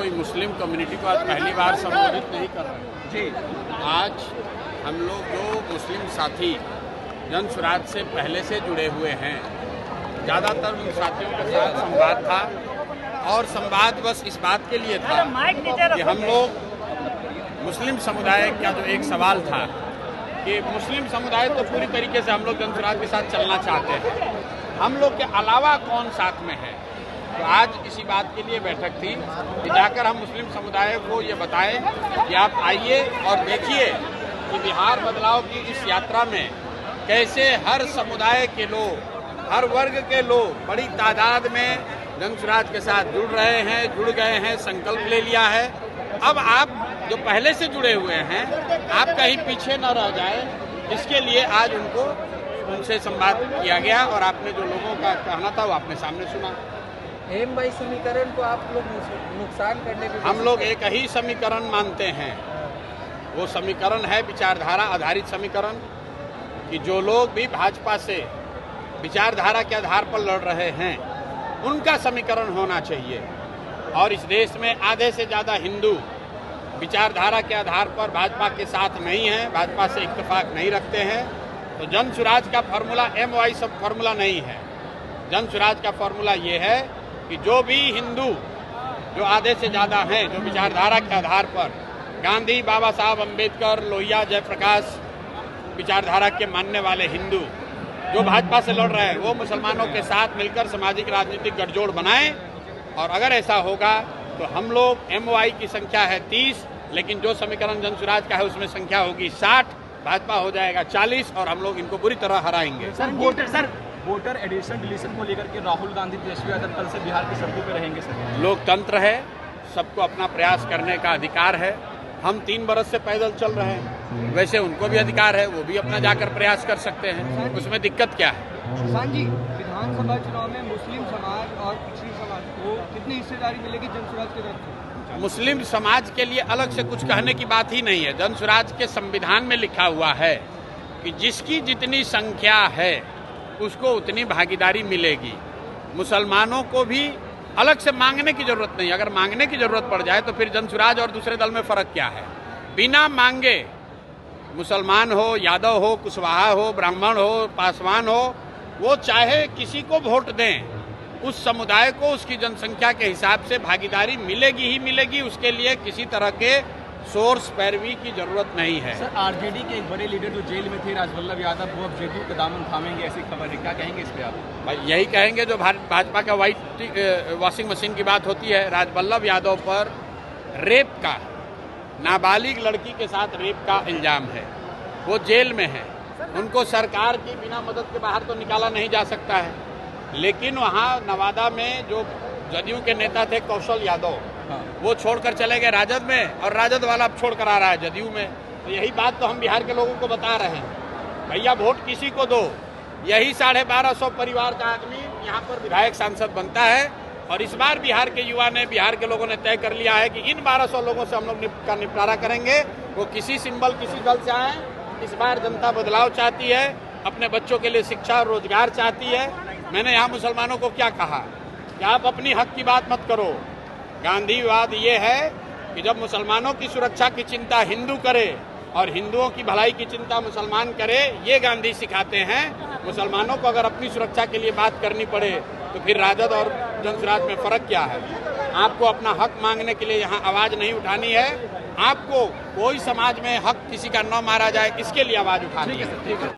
कोई Muslim community को आज पहली बार संबोधित नहीं कर रहे जी। आज हम लोग जो मुस्लिम साथी जन स्वराज से पहले से जुड़े हुए हैं, ज़्यादातर उन साथियों के साथ संवाद था और संवाद बस इस बात के लिए था कि हम लोग मुस्लिम समुदाय का जो एक सवाल था कि मुस्लिम समुदाय तो पूरी तरीके से हम लोग जन स्वराज के साथ चलना चाहते हैं, हम लोग के अलावा कौन साथ में है। तो आज इसी बात के लिए बैठक थी कि जाकर हम मुस्लिम समुदाय को ये बताएं कि आप आइए और देखिए कि बिहार बदलाव की इस यात्रा में कैसे हर समुदाय के लोग, हर वर्ग के लोग बड़ी तादाद में जन स्वराज के साथ जुड़ रहे हैं, जुड़ गए हैं, संकल्प ले लिया है। अब आप जो पहले से जुड़े हुए हैं, आप कहीं पीछे न रह जाए, इसके लिए आज उनसे संवाद किया गया और आपने जो लोगों का कहना था वो आपने सामने सुना। एम समीकरण को आप लोग नुकसान करने के हम लोग एक ही समीकरण मानते हैं, वो समीकरण है विचारधारा आधारित समीकरण, कि जो लोग भी भाजपा से विचारधारा के आधार पर लड़ रहे हैं उनका समीकरण होना चाहिए। और इस देश में आधे से ज़्यादा हिंदू विचारधारा के आधार पर भाजपा के साथ नहीं हैं, भाजपा से इत्तेफाक नहीं रखते हैं। तो जन स्वराज का फॉर्मूला MY सब फॉर्मूला नहीं है। जन स्वराज का फॉर्मूला ये है कि जो भी हिंदू, जो आधे से ज़्यादा हैं, जो विचारधारा के आधार पर गांधी, बाबा साहब अम्बेडकर, लोहिया, जयप्रकाश विचारधारा के मानने वाले हिंदू जो भाजपा से लड़ रहे हैं, वो मुसलमानों के साथ मिलकर सामाजिक राजनीतिक गठजोड़ बनाएं। और अगर ऐसा होगा तो हम लोग MY की संख्या है 30, लेकिन जो समीकरण जन स्वराज का है उसमें संख्या होगी 60, भाजपा हो जाएगा 40 और हम लोग इनको बुरी तरह हराएंगे। वोटर एडिशन डिलीशन को लेकर के राहुल गांधी, तेजस्वी यादव कल से बिहार की सड़कों पर रहेंगे सर। लोकतंत्र है, सबको अपना प्रयास करने का अधिकार है। हम 3 बरस से पैदल चल रहे हैं, वैसे उनको भी अधिकार है, वो भी अपना जाकर प्रयास कर सकते हैं, उसमें दिक्कत क्या है। किसान जी, विधानसभा चुनाव में मुस्लिम समाज और पिछड़ी समाज को कितनी हिस्सेदारी मिलेगी जन स्वराज के तरफ से? मुस्लिम समाज के लिए अलग से कुछ कहने की बात ही नहीं है। जन स्वराज के संविधान में लिखा हुआ है कि जिसकी जितनी संख्या है उसको उतनी भागीदारी मिलेगी। मुसलमानों को भी अलग से मांगने की जरूरत नहीं। अगर मांगने की जरूरत पड़ जाए तो फिर जन स्वराज और दूसरे दल में फर्क क्या है। बिना मांगे मुसलमान हो, यादव हो, कुशवाहा हो, ब्राह्मण हो, पासवान हो, वो चाहे किसी को वोट दें, उस समुदाय को उसकी जनसंख्या के हिसाब से भागीदारी मिलेगी ही मिलेगी। उसके लिए किसी तरह के सोर्स पैरवी की जरूरत नहीं है। सर, RJD के एक बड़े लीडर जो जेल में थे, राजवल्लभ यादव, वो अब JDU का दामन थामेंगे, ऐसी खबर है, क्या कहेंगे इस पे आप? भाई यही कहेंगे जो भाजपा का व्हाइट वॉशिंग मशीन की बात होती है। राजवल्लभ यादव पर रेप का, नाबालिग लड़की के साथ रेप का इल्जाम है, वो जेल में है। उनको सरकार की बिना मदद के बाहर तो निकाला नहीं जा सकता है। लेकिन वहाँ नवादा में जो जदयू के नेता थे कौशल यादव, वो छोड़कर चले गए राजद में, और राजद वाला अब छोड़ कर आ रहा है जदयू में। तो यही बात तो हम बिहार के लोगों को बता रहे हैं, भैया वोट किसी को दो। यही 1250 परिवार का आदमी यहाँ पर विधायक सांसद बनता है। और इस बार बिहार के युवा ने, बिहार के लोगों ने तय कर लिया है कि इन 1200 लोगों से हम लोग का निपटारा करेंगे। वो किसी सिंबल, किसी दल से आए। इस बार जनता बदलाव चाहती है, अपने बच्चों के लिए शिक्षा और रोजगार चाहती है। मैंने यहाँ मुसलमानों को क्या कहा कि आप अपनी हक की बात मत करो। गांधीवाद ये है कि जब मुसलमानों की सुरक्षा की चिंता हिंदू करे और हिंदुओं की भलाई की चिंता मुसलमान करे, ये गांधी सिखाते हैं। मुसलमानों को अगर अपनी सुरक्षा के लिए बात करनी पड़े तो फिर राजद और जन स्वराज में फर्क क्या है। आपको अपना हक मांगने के लिए यहाँ आवाज नहीं उठानी है। आपको कोई समाज में हक किसी का न मारा जाए, इसके लिए आवाज उठानी है।